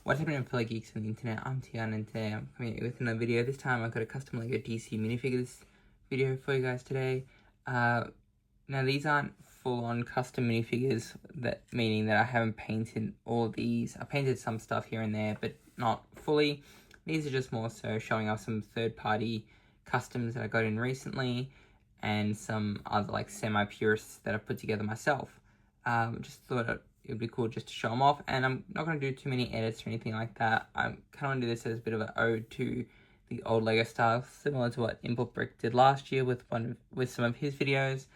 What's happening with fellow geeks on the internet? I'm Todd, and today I'm coming with another video. This time I've got a custom Lego DC Minifigs video for you guys today. Now these aren't full-on custom minifigures, meaning that I haven't painted all of these. I painted some stuff here and there, but not fully. These are just more so showing off some third-party customs that I got in recently, and some other like semi-purists that I've put together myself. Just thought it would be cool just to show them off, and I'm not going to do too many edits or anything like that. I kind of want to do this as a bit of an ode to the old Lego style, similar to what inputbrick did last year with some of his videos.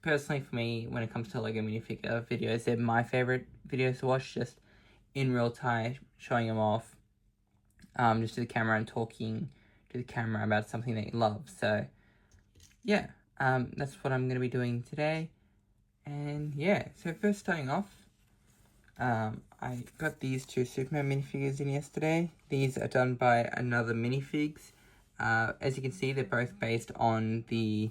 Personally, for me, when it comes to Lego minifigure videos, they're my favorite videos to watch, just in real time, showing them off, just to the camera and talking to the camera about something that you love. So yeah, that's what I'm going to be doing today. And yeah, so first starting off, I got these two Superman minifigures in yesterday. These are done by another Minifigs. As you can see, they're both based on the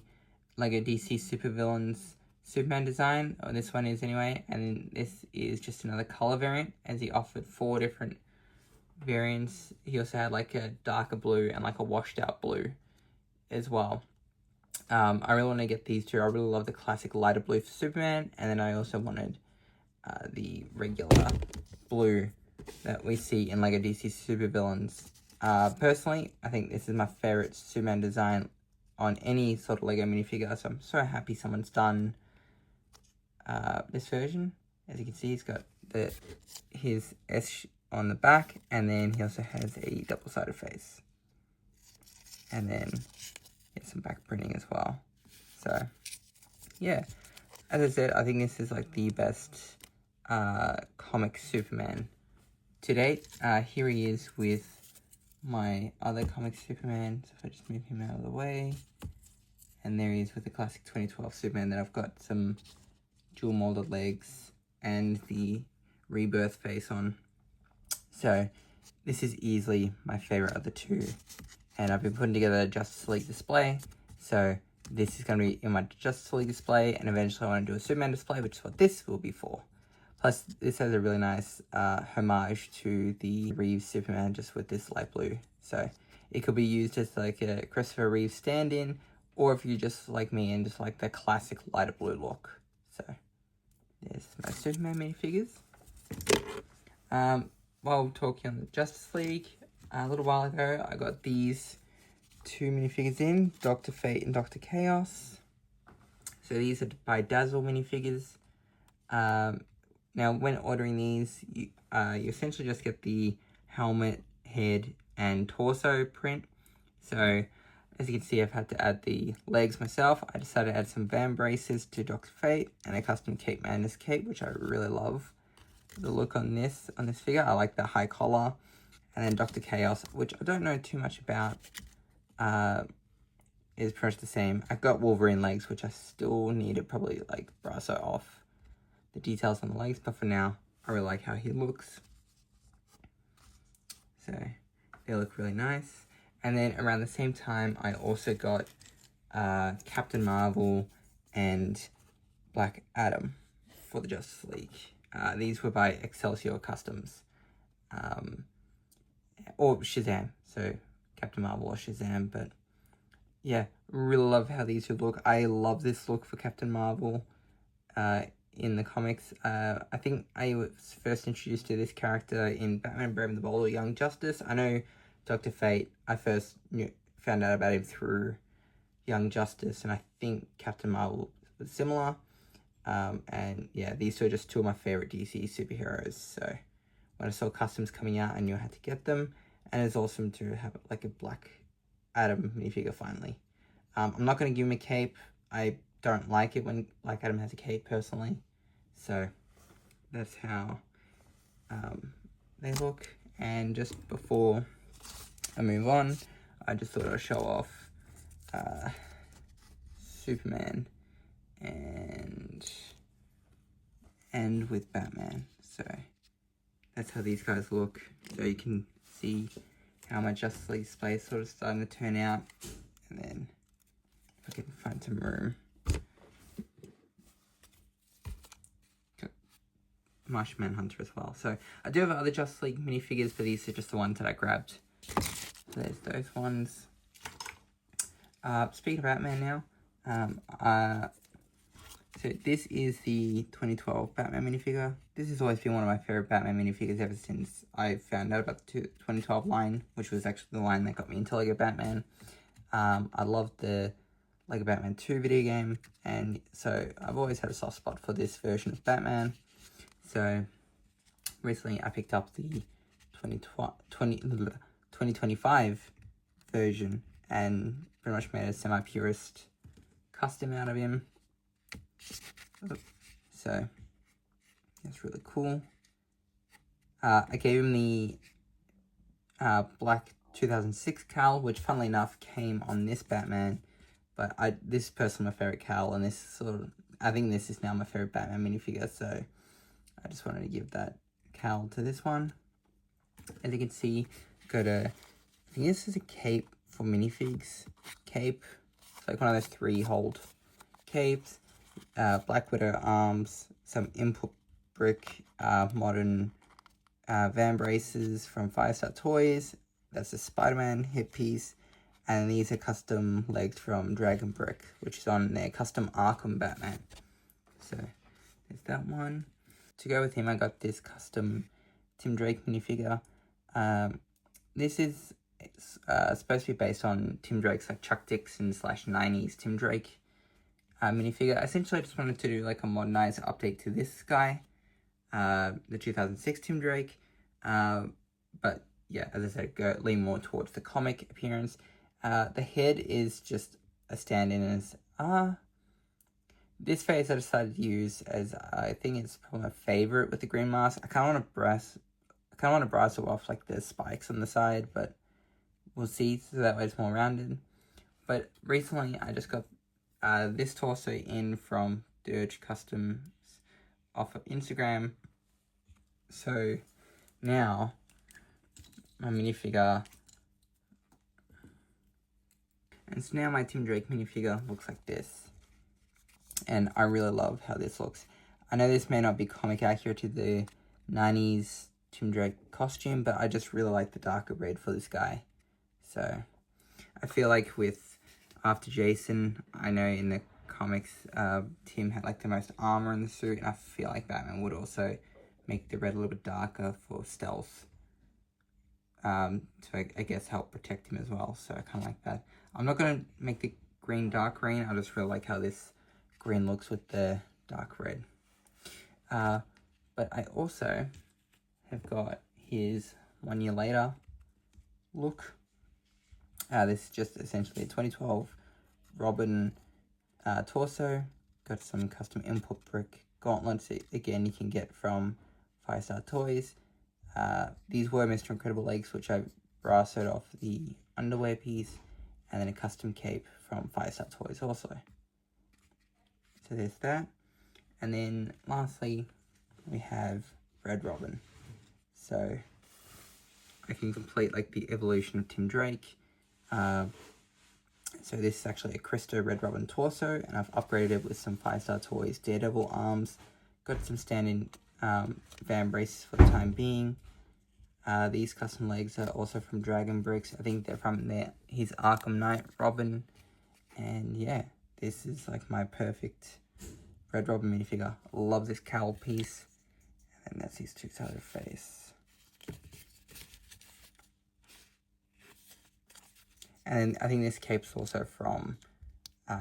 Lego DC Supervillains Superman design, or this one is anyway, and then this is just another color variant, as he offered 4 different variants. He also had like a darker blue and like a washed out blue as well. I really want to get these two. I really love the classic lighter blue for Superman, and then I also wanted the regular blue that we see in Lego DC Supervillains. Personally, I think this is my favorite Superman design on any sort of Lego minifigure, so I'm so happy someone's done this version. As you can see, he's got his S on the back, and then he also has a double-sided face. And then some back printing as well. So yeah, as I said, I think this is like the best comic Superman to date. Here he is with my other comic Superman, so if I just move him out of the way, and there he is with the classic 2012 Superman that I've got some dual molded legs and the rebirth face on. So this is easily my favorite of the two, and I've been putting together a Justice League display, so this is going to be in my Justice League display, and eventually I want to do a Superman display, which is what this will be for. Plus, this has a really nice homage to the Reeves Superman, just with this light blue. So it could be used as like a Christopher Reeves stand-in, or if you just like me and just like the classic lighter blue look. So there's my Superman minifigures. While talking on the Justice League, a little while ago, I got these 2 minifigures in, Dr. Fate and Dr. Chaos. So these are by Dazzle Brick. Now, when ordering these, you essentially just get the helmet, head, and torso print. So, as you can see, I've had to add the legs myself. I decided to add some van braces to Dr. Fate and a custom Cape Madness cape, which I really love. The look on this figure, I like the high collar. And then Dr. Chaos, which I don't know too much about, is pretty much the same. I've got Wolverine legs, which I still need to probably like brush off the details on the legs, but for now, I really like how he looks. So they look really nice. And then around the same time, I also got Captain Marvel and Black Adam for the Justice League. These were by Excelsior Customs. Or Shazam, so Captain Marvel or Shazam, but yeah, really love how these two look. I love this look for Captain Marvel in the comics. I think I was first introduced to this character in Batman Brave and the Bold or Young Justice. I know Dr. Fate, I first found out about him through Young Justice, and I think Captain Marvel was similar. And yeah, these two are just 2 of my favorite DC superheroes, so when I saw Customs coming out, I knew I had to get them, and it's awesome to have like a Black Adam minifigure finally. I'm not going to give him a cape. I don't like it when Black Adam has a cape personally, so that's how they look. And just before I move on, I just thought I'd show off Superman and end with Batman. So that's how these guys look. So you can see how my Justice League display is sort of starting to turn out. And then if I can find some room. Martian Manhunter as well. So I do have other Justice League minifigures, but these are just the ones that I grabbed. So there's those ones. Speaking of Batman now, so this is the 2012 Batman minifigure. This has always been one of my favorite Batman minifigures ever since I found out about the 2012 line, which was actually the line that got me into Lego Batman. I loved the Lego Batman 2 video game, and so I've always had a soft spot for this version of Batman. So recently I picked up the 2025 version and pretty much made a semi-purist custom out of him. So that's really cool. I gave him the black 2006 cowl, which funnily enough came on this Batman, but this is personally my favorite cowl, and this I think this is now my favorite Batman minifigure, so I just wanted to give that cowl to this one. As you can see, I think this is a cape for Minifigs cape. It's like one of those 3-hold capes. Black Widow arms, some input brick, modern van braces from 5-Star Toys. That's a Spider-Man hip piece. And these are custom legs from Derg Brick, which is on their custom Arkham Batman. So there's that one. To go with him, I got this custom Tim Drake minifigure. This is supposed to be based on Tim Drake's like Chuck Dixon / 90s Tim Drake minifigure. Essentially, I just wanted to do like a modernized update to this guy, the 2006 Tim Drake. But yeah, as I said, lean more towards the comic appearance. The head is just a stand-in as this face I decided to use as I think it's probably my favorite with the green mask. I kind of want to brass it off like the spikes on the side, but we'll see, so that way it's more rounded. But recently I just got this torso in from Derg Customs off of Instagram. So now my minifigure, and so now my Tim Drake minifigure looks like this. And I really love how this looks. I know this may not be comic accurate to the 90s Tim Drake costume, but I just really like the darker red for this guy. So I feel like with After Jason, I know in the comics, Tim had like the most armor in the suit, and I feel like Batman would also make the red a little bit darker for stealth. To I guess help protect him as well, so I kind of like that. I'm not going to make the green dark green, I just really like how this green looks with the dark red. But I also have got his 1 year later look. This is just essentially a 2012 Robin torso. Got some custom input brick gauntlets, again you can get from 5-Star Toys. These were Mr. Incredible legs, which I brassoed off the underwear piece, and then a custom cape from 5-Star Toys also. So there's that. And then lastly, we have Red Robin. So I can complete like the evolution of Tim Drake. So this is actually a Crystal Red Robin torso, and I've upgraded it with some 5-Star Toys Daredevil arms. Got some standing van braces for the time being. These custom legs are also from Derg Bricks. I think they're from his Arkham Knight Robin. And yeah, this is like my perfect Red Robin minifigure. Love this cowl piece. And that's his two-sided face. And I think this cape's also from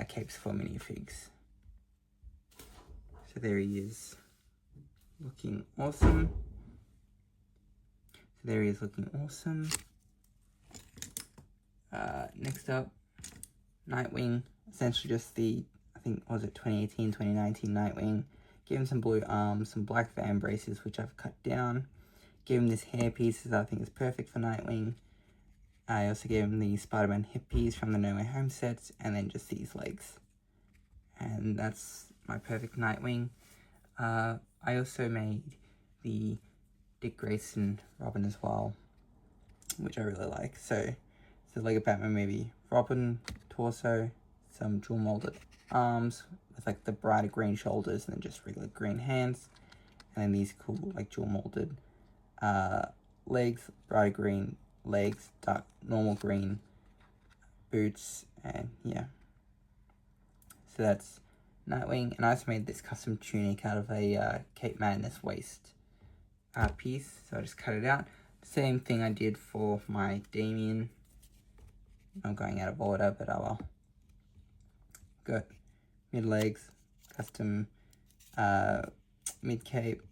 Capes for Minifigs. So there he is, looking awesome. Next up, Nightwing. Essentially just the, I think, was it 2018, 2019 Nightwing. Give him some blue arms, some black van braces, which I've cut down. Give him this hair piece, I think is perfect for Nightwing. I also gave him the Spider-Man hip piece from the No Way Home sets, and then just these legs. And that's my perfect Nightwing. I also made the Dick Grayson Robin as well, which I really like. So it's the Lego Batman movie Robin torso, some dual molded arms with like the brighter green shoulders and then just regular green hands. And then these cool, like, dual molded legs, brighter green legs, dark normal green boots, and yeah. So that's Nightwing, and I also made this custom tunic out of a Cape Madness waist piece, so I just cut it out. Same thing I did for my Damien. I'm going out of order, but oh well. Got mid legs, custom mid cape,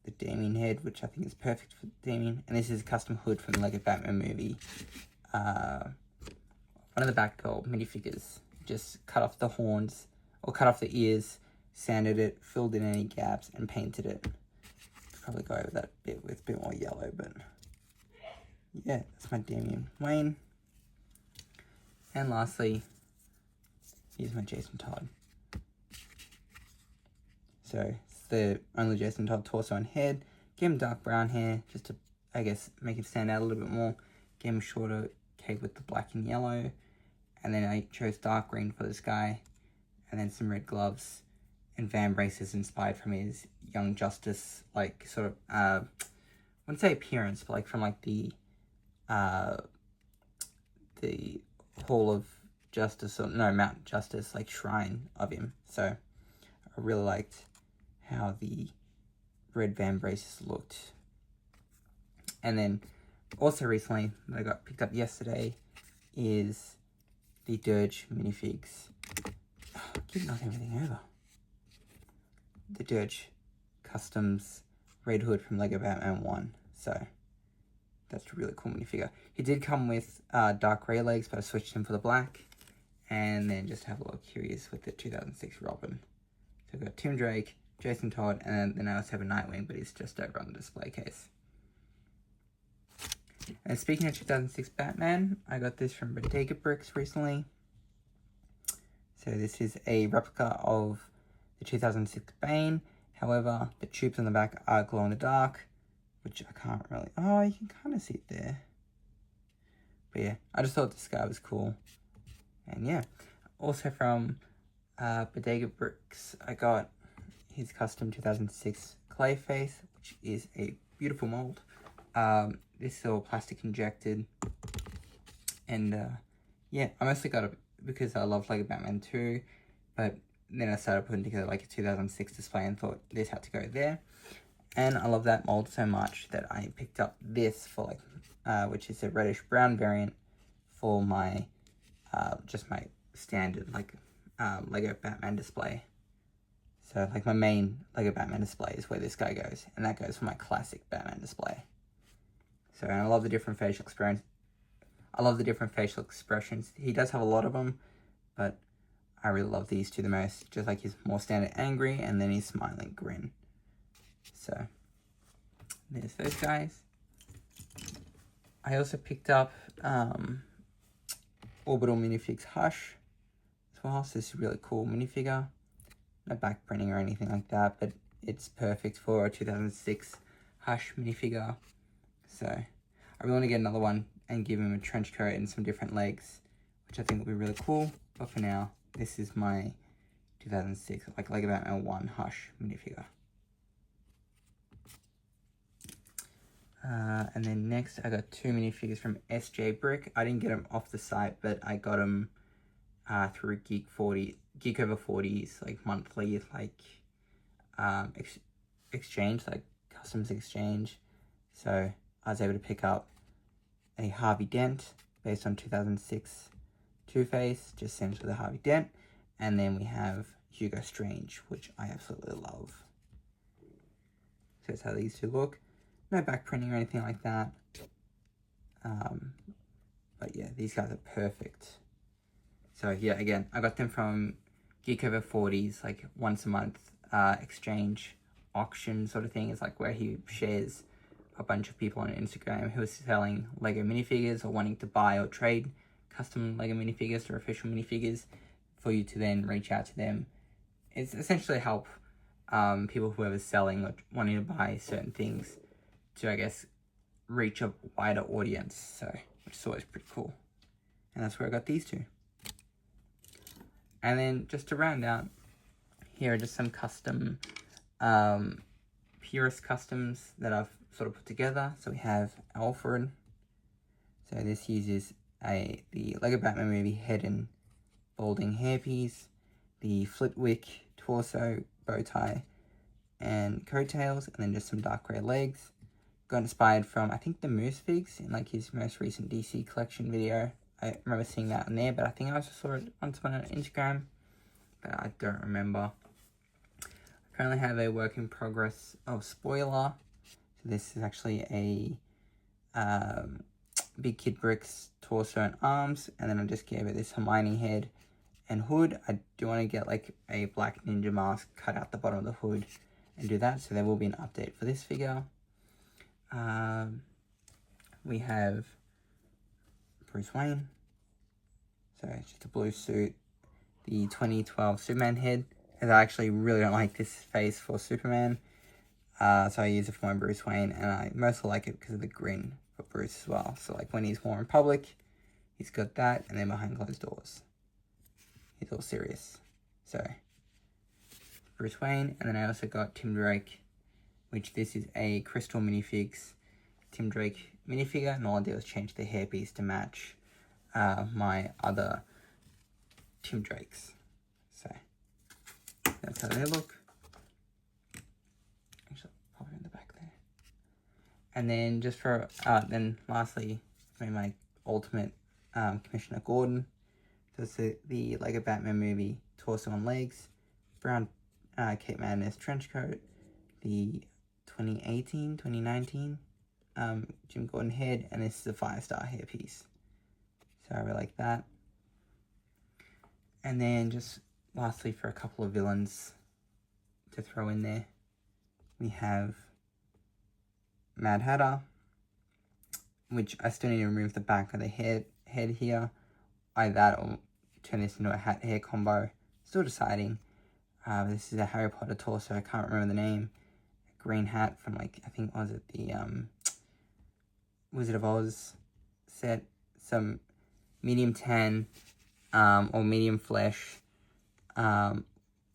the Damien head, which I think is perfect for Damien, and this is a custom hood from the Lego Batman movie. One of the Batgirl minifigures. Just cut off the horns, or cut off the ears, sanded it, filled in any gaps, and painted it. Probably go over that bit with a bit more yellow, but yeah, that's my Damian Wayne. And lastly, here's my Jason Todd. So it's the only Jason Todd torso and head. Give him dark brown hair, just to, I guess, make him stand out a little bit more. Give him shorter cape with the black and yellow. And then I chose dark green for this guy. And then some red gloves. And van braces inspired from his Young Justice, like, sort of, I wouldn't say appearance, but like from like the Hall of Justice, or no, Mount Justice, like shrine of him. So I really liked how the red van braces looked. And then also recently, that I got picked up yesterday, is the Derg Minifigs. Oh, I keep knocking everything over. The Derg Customs Red Hood from Lego Batman 1. So that's a really cool minifigure. He did come with dark grey legs, but I switched him for the black. And then just have a look, here he is with the 2006 Robin. So I've got Tim Drake, Jason Todd, and then I also have a Nightwing, but he's just over on the display case. And speaking of 2006 Batman, I got this from Bodega Bricks recently. So this is a replica of the 2006 Bane. However, the tubes on the back are glow in the dark, which I can't really... Oh, you can kind of see it there. But yeah, I just thought this guy was cool. And yeah, also from Bodega Bricks, I got his custom 2006 Clayface, which is a beautiful mold. This is all plastic injected. And yeah, I mostly got it because I love Lego Batman 2, but then I started putting together like a 2006 display and thought this had to go there. And I love that mold so much that I picked up this for like, which is a reddish brown variant for my, just my standard like Lego Batman display. So like my main Lego Batman display is where this guy goes, and that goes for my classic Batman display. So, and I love the different facial experience. I love the different facial expressions. He does have a lot of them, but I really love these two the most. Just like his more standard angry, and then his smiling grin. So, there's those guys. I also picked up Orbital Minifigs Hush as well. So this is a really cool minifigure. No back printing or anything like that, but it's perfect for a 2006 Hush minifigure. So I really want to get another one and give him a trench coat and some different legs, which I think will be really cool. But for now, this is my 2006 like Lego Batman 1 Hush minifigure. And then next I got two minifigures from SJ Brick. I didn't get them off the site, but I got them through Geek Over 40's like monthly like exchange, like customs exchange. So I was able to pick up a Harvey Dent based on 2006 Two-Face, just sent with a Harvey Dent. And then we have Hugo Strange, which I absolutely love. So that's how these two look. No back printing or anything like that. But yeah, these guys are perfect. So yeah, again, I got them from Geek Over 40's, like once a month exchange auction sort of thing. It's like where he shares a bunch of people on Instagram who are selling Lego minifigures or wanting to buy or trade custom Lego minifigures or official minifigures for you to then reach out to them. It's essentially help people who are selling or wanting to buy certain things to, I guess, reach a wider audience. So, which is always pretty cool. And that's where I got these two. And then just to round out, here are just some custom Purist Customs that I've sort of put together. So we have Alfred. So this uses the Lego Batman movie head and balding hairpiece, the Flitwick torso, bow tie, and coattails, and then just some dark grey legs. Got inspired from, I think, the Minifigs in like his most recent DC collection video. I remember seeing that on there, but I think I also saw it on someone on Instagram, but I don't remember. I currently have a work in progress of spoiler. So this is actually a Big Kid Brick's torso and arms, and then I just gave it this Hermione head and hood. I do want to get like a black ninja mask, cut out the bottom of the hood and do that, so there will be an update for this figure. We have Bruce Wayne, so it's just a blue suit, the 2012 Superman head, as I actually really don't like this face for Superman, so I use it for my Bruce Wayne, and I mostly like it because of the grin for Bruce as well. So like when he's more in public, he's got that, and then behind closed doors, he's all serious. So Bruce Wayne, and then I also got Tim Drake, which this is a Crystal Minifigs Tim Drake minifigure, and all I did was change the hairpiece to match my other Tim Drakes. So that's how they look. Actually, pop it in the back there. And then just for then lastly, I made my ultimate Commissioner Gordon. So it's the Lego Batman movie torso and legs, brown Cape Madness trench coat, the 2019 Jim Gordon head, and this is a 5-star hairpiece. So I really like that. And then just lastly, for a couple of villains to throw in there, we have Mad Hatter, which I still need to remove the back of the head here. Either that or turn this into a hat hair combo. Still deciding. This is a Harry Potter torso, I can't remember the name. A green hat from like, I think, was it the Wizard of Oz set. Some medium tan or medium flesh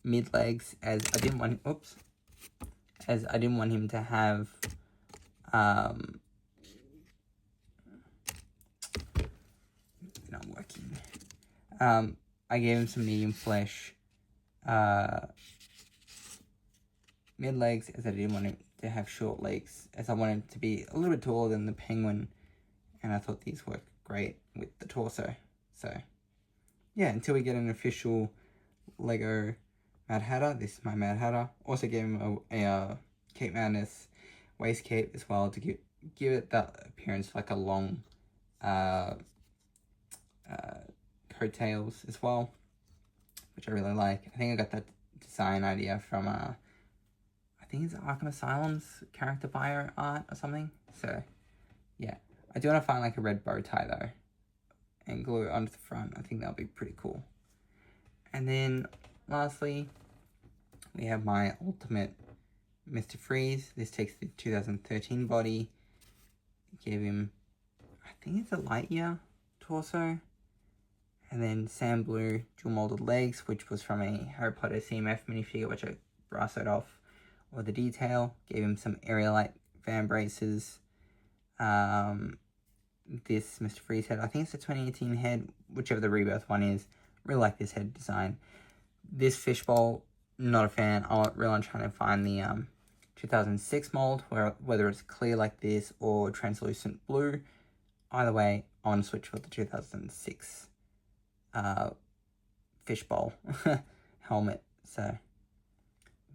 mid legs, as I didn't want him to have not working. I gave him some medium flesh mid legs, as I didn't want him to have short legs, as I wanted him to be a little bit taller than the Penguin, and I thought these worked great with the torso. So yeah, until we get an official Lego Mad Hatter. This is my Mad Hatter. Also gave him a Cape Madness waist cape as well, to give it that appearance like a long coattails as well, which I really like. I think I got that design idea from I think it's Arkham Asylum's character bio art or something. So yeah, I do want to find like a red bow tie though and glue it onto the front. I think that'll be pretty cool. And then lastly, we have my ultimate Mr. Freeze. This takes the 2013 body. Gave him, I think it's a Lightyear torso. And then sand blue dual molded legs, which was from a Harry Potter CMF minifigure, which I brushed off all the detail. Gave him some Aerialite fan braces. This Mr. Freeze head, I think it's the 2018 head, whichever the Rebirth one is. Really like this head design. This fishbowl, not a fan. I'm really trying to find the 2006 mold, whether it's clear like this or translucent blue. Either way, I want to switch for the 2006 fishbowl helmet. So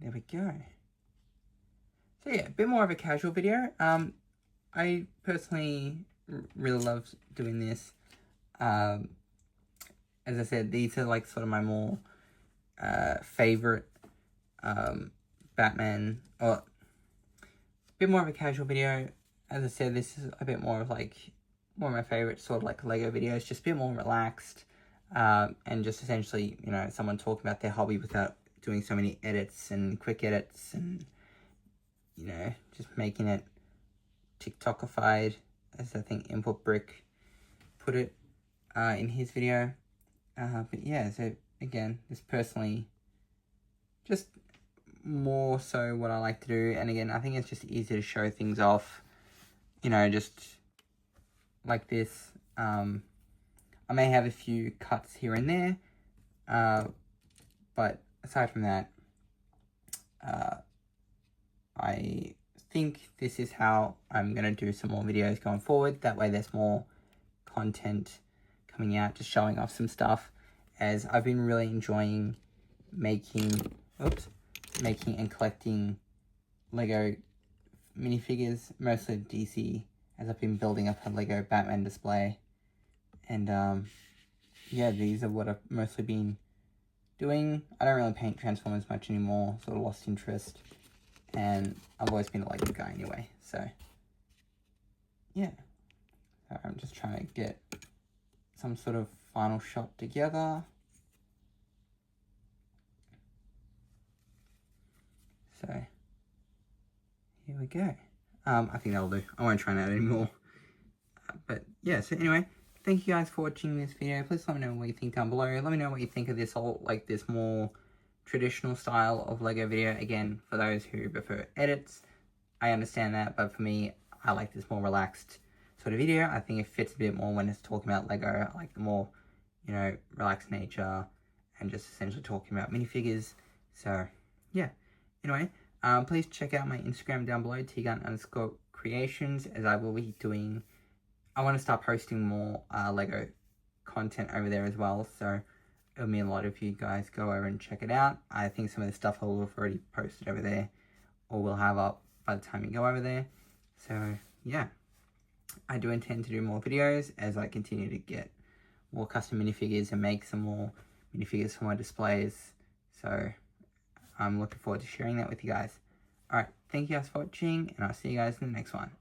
there we go. So yeah, a bit more of a casual video. I personally really love doing this. As I said, these are like sort of my more favorite Batman, or a bit more of a casual video. As I said, this is a bit more of like one of my favorite sort of like Lego videos, just a bit more relaxed, and just essentially, you know, someone talking about their hobby without doing so many edits and quick edits, and you know, just making it TikTokified, as I think inputbrick put it in his video. But yeah, so again, this personally just more so what I like to do. And again, I think it's just easier to show things off, you know, just like this. I may have a few cuts here and there, but aside from that, I think this is how I'm going to do some more videos going forward. That way there's more content coming out, just showing off some stuff, as I've been really enjoying making and collecting Lego minifigures, mostly DC, as I've been building up a Lego Batman display. And yeah, these are what I've mostly been doing. I don't really paint Transformers much anymore, sort of lost interest, and I've always been a Lego guy anyway, so yeah. So I'm just trying to get some sort of final shot together. So here we go. I think that'll do. I won't try and add any more. But yeah, so anyway, thank you guys for watching this video. Please let me know what you think down below. Let me know what you think of this whole, like, this more traditional style of Lego video. Again, for those who prefer edits, I understand that, but for me, I like this more relaxed sort of video. I think it fits a bit more when it's talking about Lego. I like the more, you know, relaxed nature and just essentially talking about minifigures. So yeah, anyway, please check out my Instagram down below, tgun_creations, as I will be doing, I want to start posting more Lego content over there as well, so it'll mean a lot if you guys go over and check it out. I think some of the stuff I will have already posted over there, or will have up by the time you go over there. So yeah, I do intend to do more videos as I continue to get more custom minifigures and make some more minifigures for my displays. So I'm looking forward to sharing that with you guys. Alright, thank you guys for watching, and I'll see you guys in the next one.